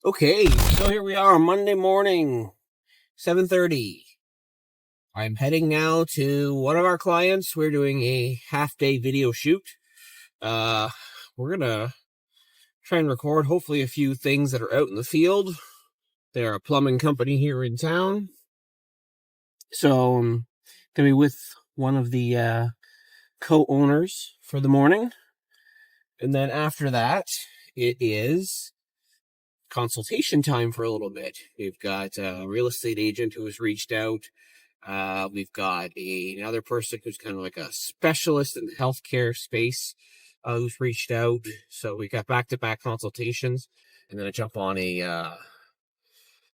Okay, so here we are, Monday morning, 7:30. I'm heading now to one of our clients. We're doing a half-day video shoot. Uh, we're gonna try and record hopefully a few things that are out in the field. They're a plumbing company here in town. So I'm gonna be with one of the co-owners for the morning. And then after that, it is consultation time for a little bit. We've got a real estate agent who has reached out. We've got another person who's kind of like a specialist in the healthcare space who's reached out. So we got back-to-back consultations, and then I jump on a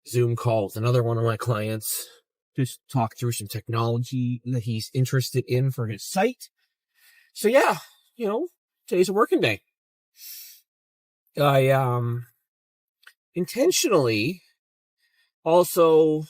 Zoom call with another one of my clients, just talk through some technology that he's interested in for his site. So yeah, today's a working day. I intentionally also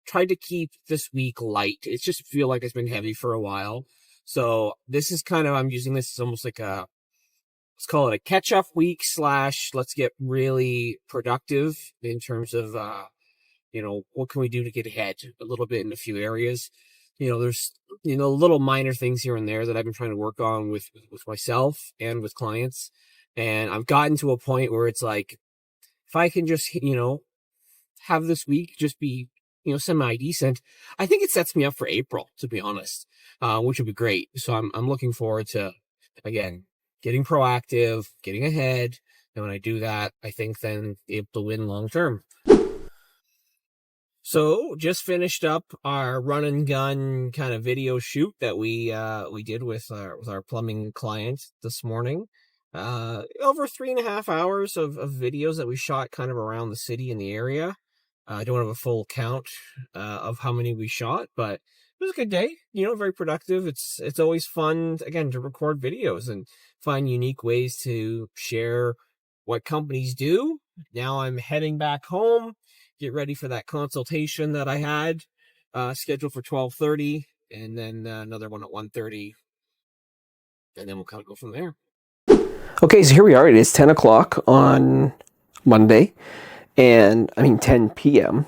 tried to keep this week light. It's just feel like it's been heavy for a while. So this is I'm using this as almost like let's call it a catch-up week / let's get really productive in terms of, what can we do to get ahead a little bit in a few areas. There's, little minor things here and there that I've been trying to work on with myself and with clients. And I've gotten to a point where it's like, if I can just, have this week just be, semi-decent, I think it sets me up for April, to be honest, which would be great. So I'm looking forward to, again, getting proactive, getting ahead. And when I do that, I think then able to win long term. So just finished up our run and gun kind of video shoot that we did with our plumbing client this morning. Over 3.5 hours of videos that we shot kind of around the city and the area. I don't have a full count of how many we shot, but it was a good day. Very productive. It's always fun, again, to record videos and find unique ways to share what companies do. Now I'm heading back home, get ready for that consultation that I had scheduled for 12:30, and then another one at 1:30, and then we'll kind of go from there. Okay, so here we are. It is 10 o'clock on Monday, and 10 p.m.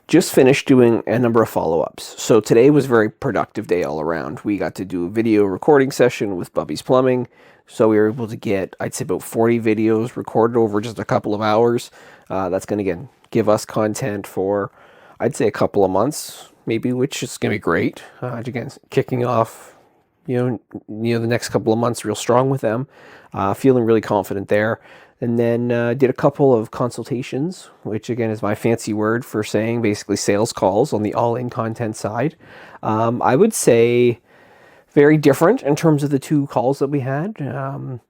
Just finished doing a number of follow-ups. So today was a very productive day all around. We got to do a video recording session with Bubby's Plumbing. So we were able to get, I'd say, about 40 videos recorded over just a couple of hours. That's going to, again, give us content for, I'd say, a couple of months, maybe, which is going to be great. Again, kicking off the next couple of months real strong with them. Feeling really confident there. And then did a couple of consultations, which again is my fancy word for saying basically sales calls on the all-in content side. I would say very different in terms of the two calls that we had,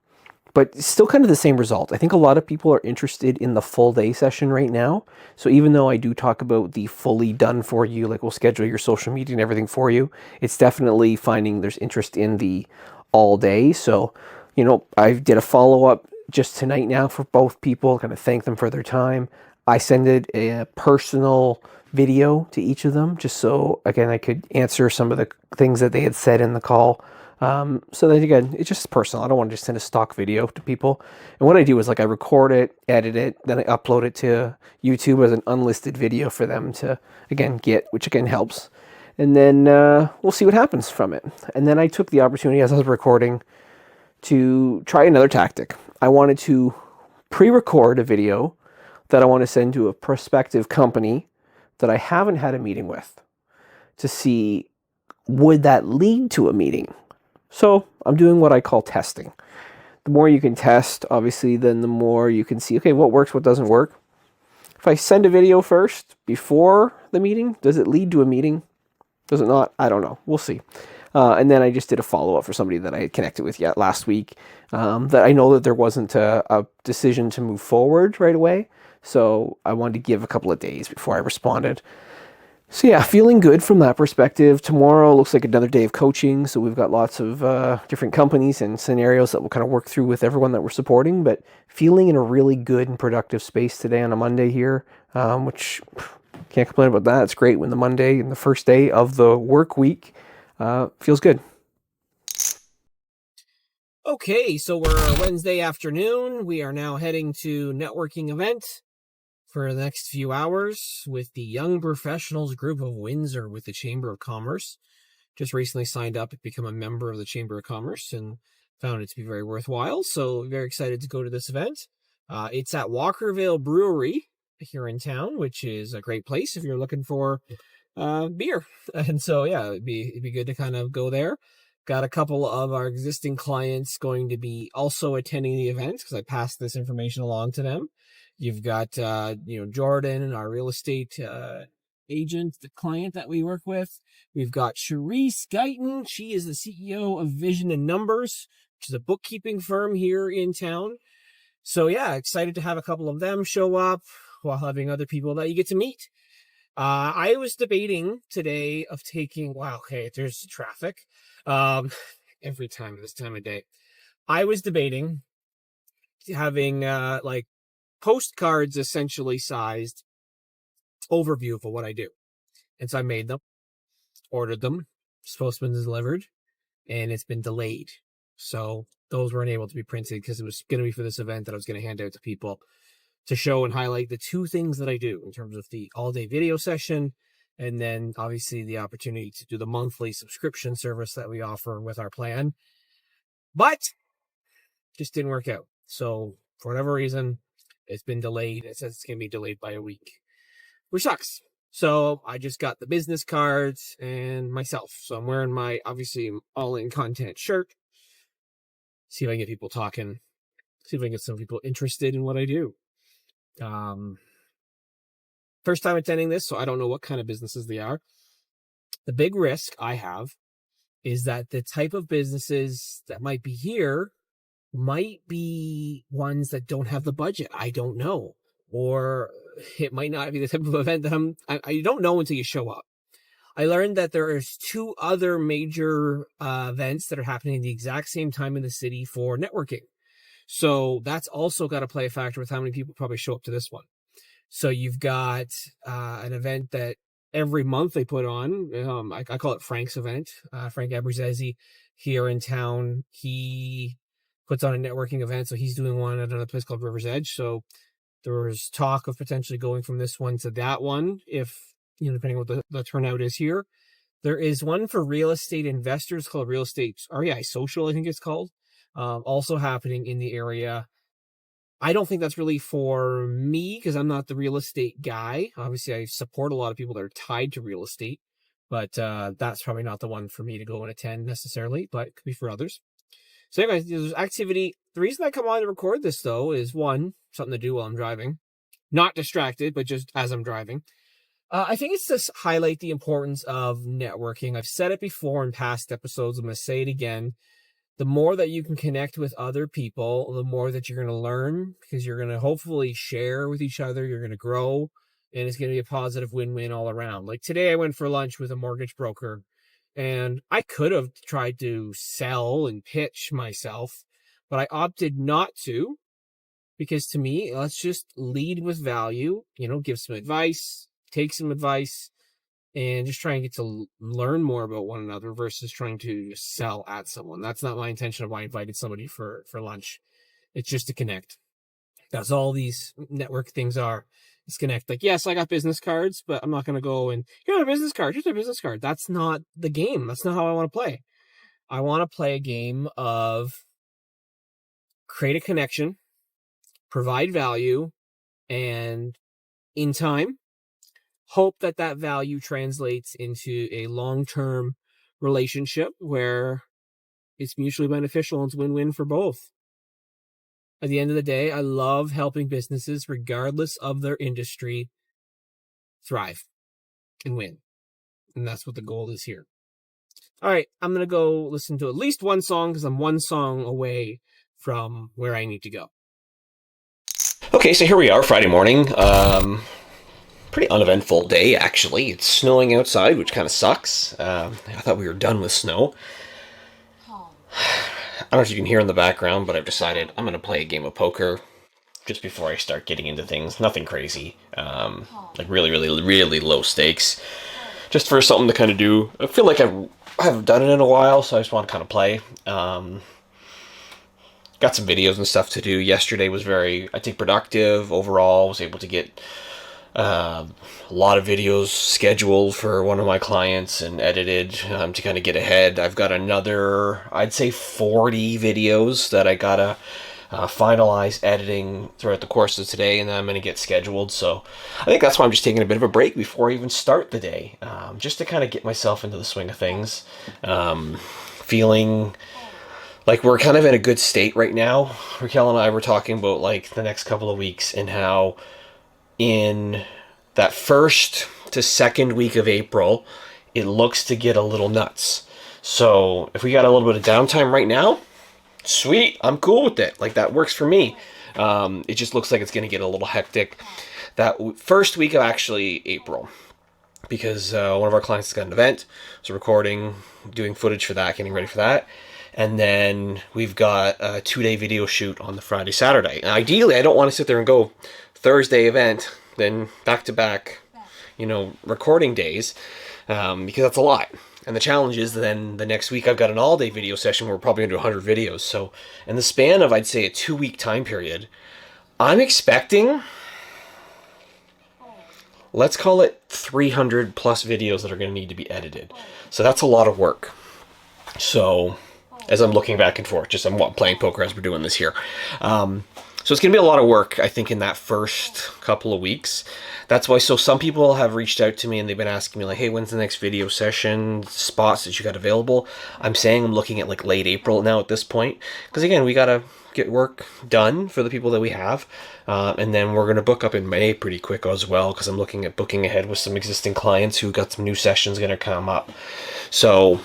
but still kind of the same result. I think a lot of people are interested in the full day session right now. So even though I do talk about the fully done for you, like we'll schedule your social media and everything for you, it's definitely finding there's interest in the all day. So, I did a follow-up just tonight now for both people, kind of thank them for their time. I sent a personal video to each of them, just so, again, I could answer some of the things that they had said in the call. So that, again, it's just personal. I don't want to just send a stock video to people. And what I do is, I record it, edit it, then I upload it to YouTube as an unlisted video for them to, again, get, which again helps. And then we'll see what happens from it. And then I took the opportunity as I was recording to try another tactic. I wanted to pre-record a video that I want to send to a prospective company that I haven't had a meeting with to see, would that lead to a meeting? So I'm doing what I call testing. The more you can test, obviously, then the more you can see, okay, what works, what doesn't work. If I send a video first before the meeting, does it lead to a meeting? Does it not? I don't know. We'll see. And then I just did a follow-up for somebody that I had connected with yet last week, that I know that there wasn't a decision to move forward right away. So I wanted to give a couple of days before I responded. So yeah, feeling good from that perspective. Tomorrow looks like another day of coaching. So we've got lots of different companies and scenarios that we'll kind of work through with everyone that we're supporting, but feeling in a really good and productive space today on a Monday here, which can't complain about that. It's great when the Monday and the first day of the work week feels good. Okay, so we're Wednesday afternoon. We are now heading to networking event. for the next few hours with the Young Professionals Group of Windsor with the Chamber of Commerce. Just recently signed up to become a member of the Chamber of Commerce and found it to be very worthwhile. So very excited to go to this event. It's at Walkerville Brewery here in town, which is a great place if you're looking for beer. And so, yeah, it'd be good to kind of go there. Got a couple of our existing clients going to be also attending the event because I passed this information along to them. You've got, Jordan, our real estate agent, the client that we work with. We've got Cherise Guyton. She is the CEO of Vision and Numbers, which is a bookkeeping firm here in town. So yeah, excited to have a couple of them show up while having other people that you get to meet. I was debating today of taking, there's traffic. Every time this time of day, I was debating having, postcards essentially sized overview of what I do. And so I made them, ordered them, supposed to be delivered, and it's been delayed. So those weren't able to be printed because it was going to be for this event that I was going to hand out to people to show and highlight the two things that I do in terms of the all-day video session and then obviously the opportunity to do the monthly subscription service that we offer with our plan. But just didn't work out. So for whatever reason, it's been delayed. It says it's going to be delayed by a week, which sucks. So I just got the business cards and myself. So I'm wearing my, obviously, all-in content shirt. See if I can get people talking. See if I can get some people interested in what I do. First time attending this, so I don't know what kind of businesses they are. The big risk I have is that the type of businesses that might be here might be ones that don't have the budget. I don't know. Or it might not be the type of event that I don't know until you show up. I learned that there is 2 other major events that are happening at the exact same time in the city for networking. So that's also got to play a factor with how many people probably show up to this one. So you've got an event that every month they put on. I call it Frank's event. Frank Abruzzese here in town. He puts on a networking event. So he's doing one at another place called River's Edge. So there was talk of potentially going from this one to that one if, depending on what the turnout is here. There is one for real estate investors called Real Estate REI Social, I think it's called. Also happening in the area. I don't think that's really for me because I'm not the real estate guy. Obviously, I support a lot of people that are tied to real estate, but that's probably not the one for me to go and attend necessarily, but it could be for others. So anyway, there's activity. The reason I come on to record this, though, is one, something to do while I'm driving. Not distracted, but just as I'm driving. I think it's to highlight the importance of networking. I've said it before in past episodes. I'm going to say it again. The more that you can connect with other people, the more that you're going to learn because you're going to hopefully share with each other. You're going to grow and it's going to be a positive win-win all around. Like today I went for lunch with a mortgage broker and I could have tried to sell and pitch myself, but I opted not to because to me, let's just lead with value, give some advice, take some advice, and just try and get to learn more about one another versus trying to sell at someone. That's not my intention of why I invited somebody for lunch. It's just to connect. That's all these network things are. It's connect. Like, yes, I got business cards, but I'm not going to go and here's a business card. Here's a business card. That's not the game. That's not how I want to play. I want to play a game of create a connection, provide value, and in time, hope that value translates into a long-term relationship where it's mutually beneficial and it's win-win for both. At the end of the day, I love helping businesses, regardless of their industry, thrive and win. And that's what the goal is here. All right, I'm going to go listen to at least one song because I'm one song away from where I need to go. Okay, so here we are, Friday morning. Pretty uneventful day, actually. It's snowing outside, which kind of sucks. I thought we were done with snow. I don't know if you can hear in the background, but I've decided I'm going to play a game of poker just before I start getting into things. Nothing crazy. Like really, really, really low stakes. Just for something to kind of do. I feel like I haven't done it in a while, so I just want to kind of play. got some videos and stuff to do. Yesterday was very, I think, productive overall. Was able to get a lot of videos scheduled for one of my clients and edited to kind of get ahead. I've got another, I'd say, 40 videos that I gotta finalize editing throughout the course of today, and then I'm going to get scheduled. So I think that's why I'm just taking a bit of a break before I even start the day, just to kind of get myself into the swing of things. Feeling like we're kind of in a good state right now. Raquel and I were talking about like the next couple of weeks and how in that first to second week of April, it looks to get a little nuts. So if we got a little bit of downtime right now, sweet, I'm cool with it. Like, that works for me. It just looks like it's going to get a little hectic that first week of actually April, because one of our clients has got an event, so recording, doing footage for that, getting ready for that. And then we've got a 2-day video shoot on the Friday, Saturday. And ideally, I don't want to sit there and go Thursday event, then back to back, recording days, because that's a lot. And the challenge is then the next week I've got an all-day video session where we're probably going to do 100 videos. So in the span of, I'd say, a 2-week time period, I'm expecting, let's call it 300 plus videos that are going to need to be edited. So that's a lot of work. So as I'm looking back and forth, I'm playing poker as we're doing this here. So it's going to be a lot of work, I think, in that first couple of weeks. That's why, so some people have reached out to me and they've been asking me, like, hey, when's the next video session, spots that you got available? I'm saying I'm looking at like late April now at this point. Because again, we got to get work done for the people that we have. And then we're going to book up in May pretty quick as well, because I'm looking at booking ahead with some existing clients who got some new sessions going to come up. So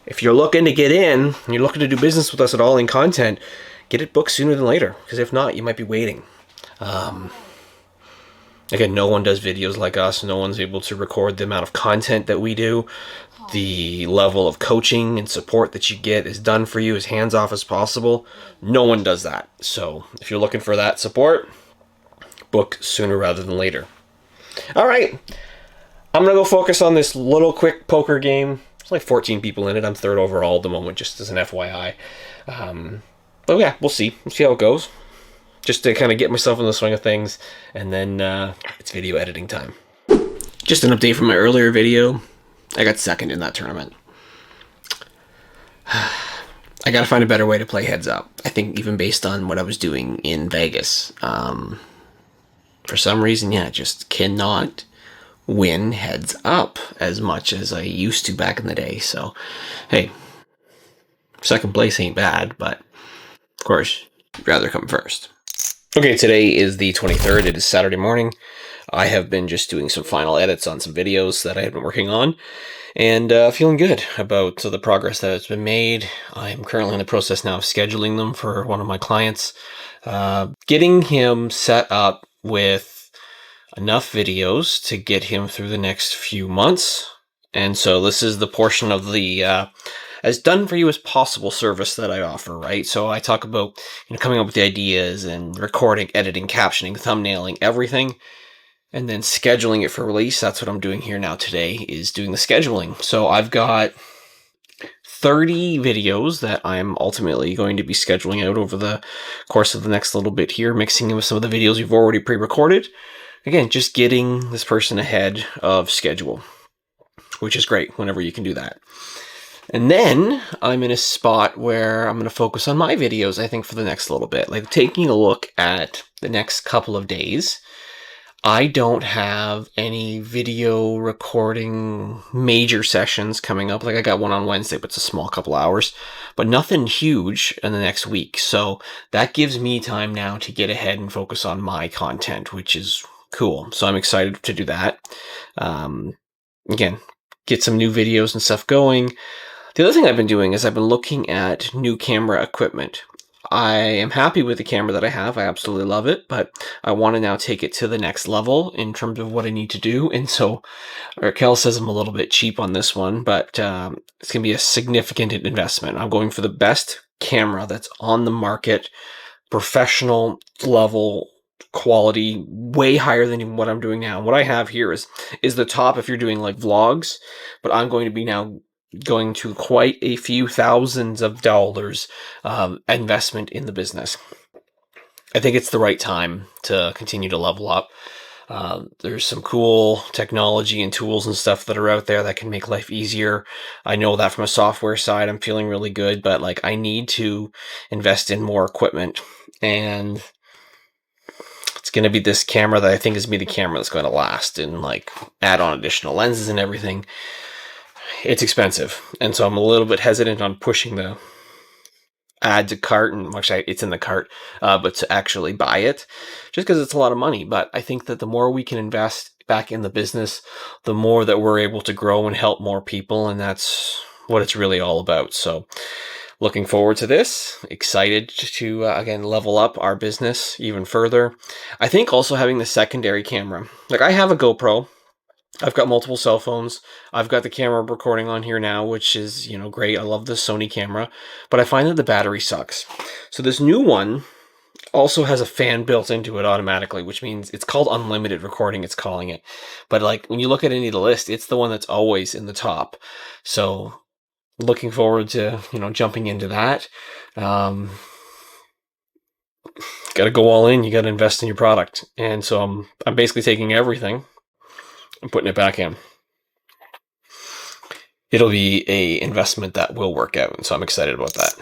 if you're looking to get in, and you're looking to do business with us at all in content, get it booked sooner than later, because if not, you might be waiting. Again, no one does videos like us. No one's able to record the amount of content that we do. The level of coaching and support that you get is done for you as hands-off as possible. No one does that. So if you're looking for that support, book sooner rather than later. All right. I'm going to go focus on this little quick poker game. There's like 14 people in it. I'm third overall at the moment, just as an FYI. But yeah, we'll see. We'll see how it goes. Just to kind of get myself in the swing of things. And then it's video editing time. Just an update from my earlier video. I got second in that tournament. I got to find a better way to play heads up. I think even based on what I was doing in Vegas. For some reason, just cannot win heads up as much as I used to back in the day. So, hey, second place ain't bad, but of course, I'd rather come first. Okay, today is the 23rd. It is Saturday morning. I have been just doing some final edits on some videos that I have been working on, and feeling good about the progress that has been made. I'm currently in the process now of scheduling them for one of my clients, getting him set up with enough videos to get him through the next few months. And so this is the portion of the as done for you as possible service that I offer, right? So I talk about coming up with the ideas and recording, editing, captioning, thumbnailing, everything, and then scheduling it for release. That's what I'm doing here now today, is doing the scheduling. So I've got 30 videos that I'm ultimately going to be scheduling out over the course of the next little bit here, mixing in with some of the videos we've already pre-recorded. Again, just getting this person ahead of schedule, which is great whenever you can do that. And then I'm in a spot where I'm going to focus on my videos, I think, for the next little bit. Like, taking a look at the next couple of days, I don't have any video recording major sessions coming up. Like, I got one on Wednesday, but it's a small couple hours, but nothing huge in the next week. So that gives me time now to get ahead and focus on my content, which is cool. So I'm excited to do that. Again, get some new videos and stuff going. The other thing I've been doing is I've been looking at new camera equipment. I am happy with the camera that I have. I absolutely love it, but I want to now take it to the next level in terms of what I need to do. And so Raquel says I'm a little bit cheap on this one, but it's going to be a significant investment. I'm going for the best camera that's on the market, professional level quality, way higher than even what I'm doing now. What I have here is the top if you're doing like vlogs, but I'm going to be now going to quite a few thousands of dollars investment in the business. I think it's the right time to continue to level up. There's some cool technology and tools and stuff that are out there that can make life easier. I know that from a software side, I'm feeling really good, but like I need to invest in more equipment, and it's going to be this camera that I think is going to be the camera that's going to last, and like add on additional lenses and everything. It's expensive, and so I'm a little bit hesitant on pushing the add to cart, and actually it's in the cart, but to actually buy it, just because it's a lot of money. But I think that the more we can invest back in the business, the more that we're able to grow and help more people, and that's what it's really all about. So looking forward to this, excited to again level up our business even further. I think also having the secondary camera, like I have a GoPro, I've got multiple cell phones. I've got the camera recording on here now, which is, great. I love the Sony camera, but I find that the battery sucks. So this new one also has a fan built into it automatically, which means it's called unlimited recording, it's calling it. But like when you look at any of the list, it's the one that's always in the top. So looking forward to, jumping into that. Got to go all in. You got to invest in your product. And so I'm basically taking everything and putting it back in. It'll be a investment that will work out, and so I'm excited about that.